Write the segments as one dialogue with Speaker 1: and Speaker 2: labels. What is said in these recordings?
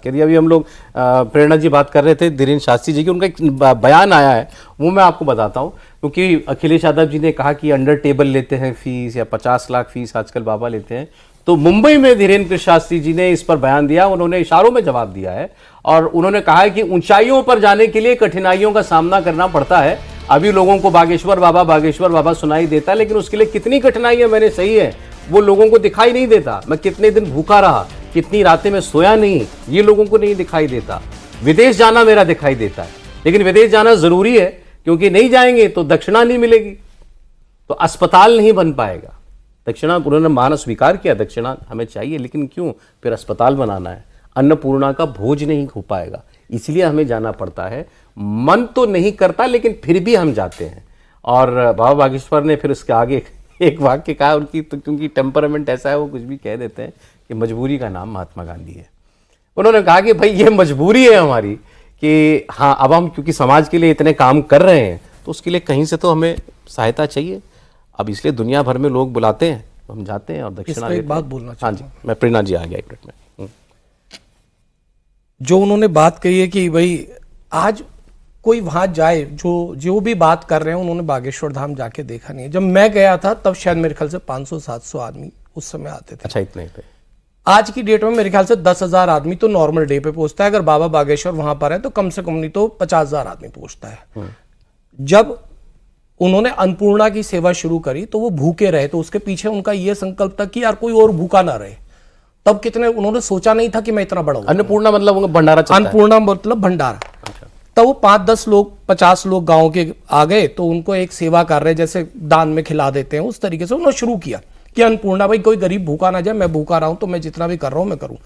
Speaker 1: यदि अभी हम लोग प्रेरणा जी बात कर रहे थे धीरेन्द्र शास्त्री जी की, उनका एक बयान आया है वो मैं आपको बताता हूँ, क्योंकि अखिलेश यादव जी ने कहा कि अंडर टेबल लेते हैं फीस या 50 लाख फीस आजकल बाबा लेते हैं। तो मुंबई में धीरेन्द्र शास्त्री जी ने इस पर बयान दिया, उन्होंने इशारों में जवाब दिया है और उन्होंने कहा है कि ऊंचाइयों पर जाने के लिए कठिनाइयों का सामना करना पड़ता है। अभी लोगों को बागेश्वर बाबा सुनाई देता है, लेकिन उसके लिए कितनी कठिनाइयां मैंने सही है वो लोगों को दिखाई नहीं देता। मैं कितने दिन भूखा रहा, कितनी रातें में सोया नहीं, ये लोगों को नहीं दिखाई देता। विदेश जाना मेरा दिखाई देता है, लेकिन विदेश जाना जरूरी है, क्योंकि नहीं जाएंगे तो दक्षिणा नहीं मिलेगी, तो अस्पताल नहीं बन पाएगा। दक्षिणा उन्होंने माना, स्वीकार किया दक्षिणा हमें चाहिए, लेकिन क्यों फिर अस्पताल बनाना है, अन्नपूर्णा का भोज नहीं हो पाएगा, इसलिए हमें जाना पड़ता है। मन तो नहीं करता लेकिन फिर भी हम जाते हैं। और बाबा बागेश्वर ने फिर उसके आगे एक वाक्य कहा उनकी, तो क्योंकि टेम्परामेंट ऐसा है वो कुछ भी कह देते हैं कि मजबूरी का नाम महात्मा गांधी है। उन्होंने कहा कि भाई ये मजबूरी है हमारी कि हाँ, अब हम क्योंकि समाज के लिए इतने काम कर रहे हैं तो उसके लिए कहीं से तो हमें सहायता चाहिए। अब इसलिए दुनिया भर में लोग बुलाते हैं, हम जाते हैं और दक्षिणा
Speaker 2: एक बात बोलना
Speaker 1: हाँ जी, मैं प्रेरणा जी आ गया एक मिनट में।
Speaker 2: जो उन्होंने बात कही है कि भाई आज कोई वहां जाए, जो भी बात कर रहे हैं, उन्होंने बागेश्वर धाम जाके देखा नहीं है। जब मैं गया था तब शायद मेरे ख्याल से 500-700 आदमी उस समय आते थे।
Speaker 1: अच्छा, इतने पे
Speaker 2: आज की डेट में मेरे ख्याल से 10,000 आदमी तो नॉर्मल डे पे पहुंचता है। अगर बाबा बागेश्वर वहां पर है तो कम से कम नहीं तो 50,000 आदमी पहुंचता है। जब उन्होंने अन्नपूर्णा की सेवा शुरू करी तो वो भूखे रहे, तो उसके पीछे उनका ये संकल्प था कि यार कोई और भूखा ना रहे। तब कितने उन्होंने सोचा नहीं था कि मैं इतना बड़ा हूं।
Speaker 1: अन्नपूर्णा मतलब भंडारा,
Speaker 2: अन्नपूर्णा मतलब भंडारा। तब वो 5-10 लोग 50 लोग गांव के आ गए, तो उनको एक सेवा कर रहे जैसे दान में खिला देते हैं, उस तरीके से उन्होंने शुरू किया कि अन्नपूर्णा, भाई कोई गरीब भूखा ना जाए, मैं भूखा रहा हूं तो मैं जितना भी कर रहा हूं मैं करूं।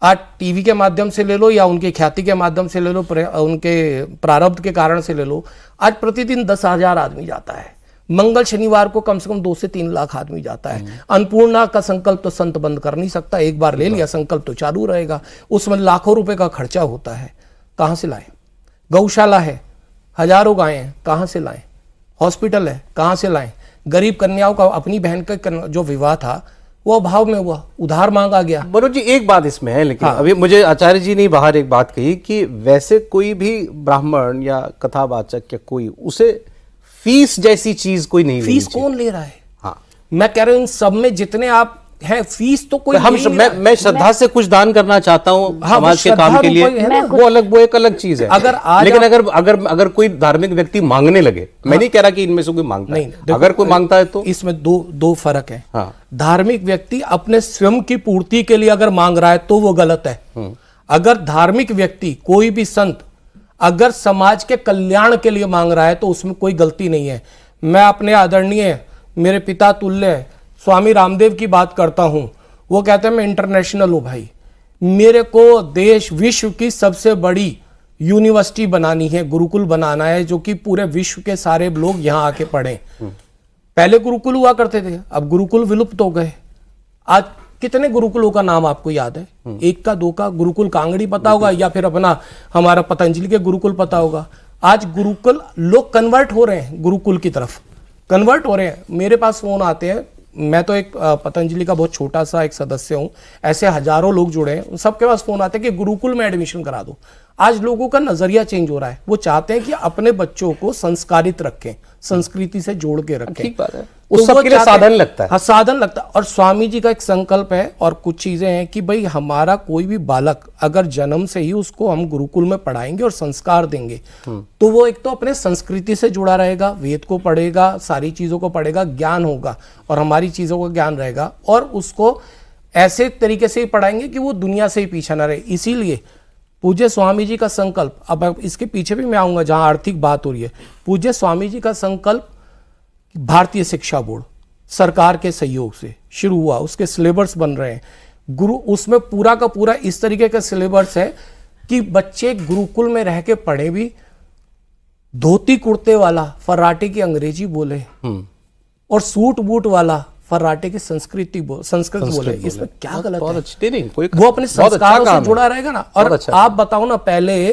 Speaker 2: आज टीवी के माध्यम से ले लो या उनकी ख्याति के माध्यम से ले लो, उनके प्रारब्ध के कारण से ले लो, आज प्रतिदिन 10,000 आदमी जाता है। मंगल शनिवार को कम से कम 2 से 3 लाख आदमी जाता है। अन्नपूर्णा का संकल्प तो संत बंद कर नहीं सकता, एक बार ले लिया संकल्प तो चालू रहेगा। उसमें लाखों रुपए का खर्चा होता है, कहां से लाएं? गौशाला है, हजारों गायें हैं, कहां से लाएं? हॉस्पिटल है, कहां से लाएं? गरीब कन्याओं का अपनी बहन का जो विवाह था वो अभाव में हुआ, उधार मांगा गया।
Speaker 1: मनोज जी, एक बात इसमें है, लेकिन अभी मुझे आचार्य जी ने बाहर एक बात कही कि वैसे कोई भी ब्राह्मण या कथावाचक या कोई, उसे फीस जैसी चीज कोई नहीं,
Speaker 2: फीस कौन ले रहा है?
Speaker 1: हाँ,
Speaker 2: मैं कह रहा हूं इन सब में जितने आप हैं, फीस तो कोई
Speaker 1: मैं श्रद्धा से कुछ दान करना चाहता हूँ समाज के काम के लिए, वो एक अलग चीज है। लेकिन अगर कोई धार्मिक व्यक्ति मांगने लगे, मैं नहीं कह रहा कि इनमें से कोई मांगता है, अगर कोई मांगता है तो इसमें
Speaker 2: दो फर्क है। हाँ। धार्मिक व्यक्ति अपने स्वयं की पूर्ति के लिए अगर मांग रहा है तो वो गलत है। अगर धार्मिक व्यक्ति, कोई भी संत अगर समाज के कल्याण के लिए मांग रहा है तो उसमें कोई गलती नहीं है। मैं अपने आदरणीय मेरे पिता तुल्य स्वामी रामदेव की बात करता हूं, वो कहते हैं मैं इंटरनेशनल हूं भाई, मेरे को देश विश्व की सबसे बड़ी यूनिवर्सिटी बनानी है, गुरुकुल बनाना है, जो कि पूरे विश्व के सारे लोग यहां आके पढ़ें। पहले गुरुकुल हुआ करते थे, अब गुरुकुल विलुप्त हो गए। आज कितने गुरुकुलों का नाम आपको याद है? 1 का 2 का गुरुकुल कांगड़ी पता होगा, या फिर अपना हमारा पतंजलि के गुरुकुल पता होगा। आज गुरुकुल लोग कन्वर्ट हो रहे हैं, गुरुकुल की तरफ कन्वर्ट हो रहे हैं। मेरे पास फोन आते हैं, मैं तो एक पतंजलि का बहुत छोटा सा एक सदस्य हूं, ऐसे हजारों लोग जुड़े हैं, सबके पास फोन आते हैं कि गुरुकुल में एडमिशन करा दो। आज लोगों का नजरिया चेंज हो रहा है, वो चाहते हैं कि अपने बच्चों को संस्कारित रखें, संस्कृति से जोड़ के रखें।
Speaker 1: ठीक बात है, उस सब के लिए साधन लगता है।
Speaker 2: हाँ, साधन लगता है। और स्वामी जी का एक संकल्प है और कुछ चीजें हैं कि भाई हमारा कोई भी बालक अगर जन्म से ही उसको हम गुरुकुल में पढ़ाएंगे और संस्कार देंगे तो वो एक तो अपने संस्कृति से जुड़ा रहेगा, वेद को पढ़ेगा, सारी चीजों को पढ़ेगा, ज्ञान होगा और हमारी चीजों का ज्ञान रहेगा, और उसको ऐसे तरीके से ही पढ़ाएंगे कि वो दुनिया से ही पीछा ना रहे। इसीलिए पूज्य स्वामी जी का संकल्प, अब इसके पीछे भी मैं आऊंगा जहां आर्थिक बात हो रही है, पूज्य स्वामी जी का संकल्प भारतीय शिक्षा बोर्ड सरकार के सहयोग से शुरू हुआ, उसके सिलेबस बन रहे हैं। गुरु उसमें पूरा का पूरा इस तरीके का सिलेबस है कि बच्चे गुरुकुल में रह के पढ़े भी, धोती कुर्ते वाला फर्राटे की अंग्रेजी बोले और सूट बूट वाला फर्राटे की संस्कृत बोले। इसमें क्या गलत है? वो अपने संस्कारों से जुड़ा रहेगा ना। और आप बताओ ना, पहले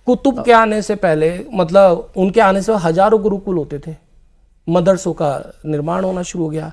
Speaker 2: कुतुब के आने से पहले, मतलब उनके आने से हजारों गुरुकुल होते थे, मदरसों का निर्माण होना शुरू हो गया।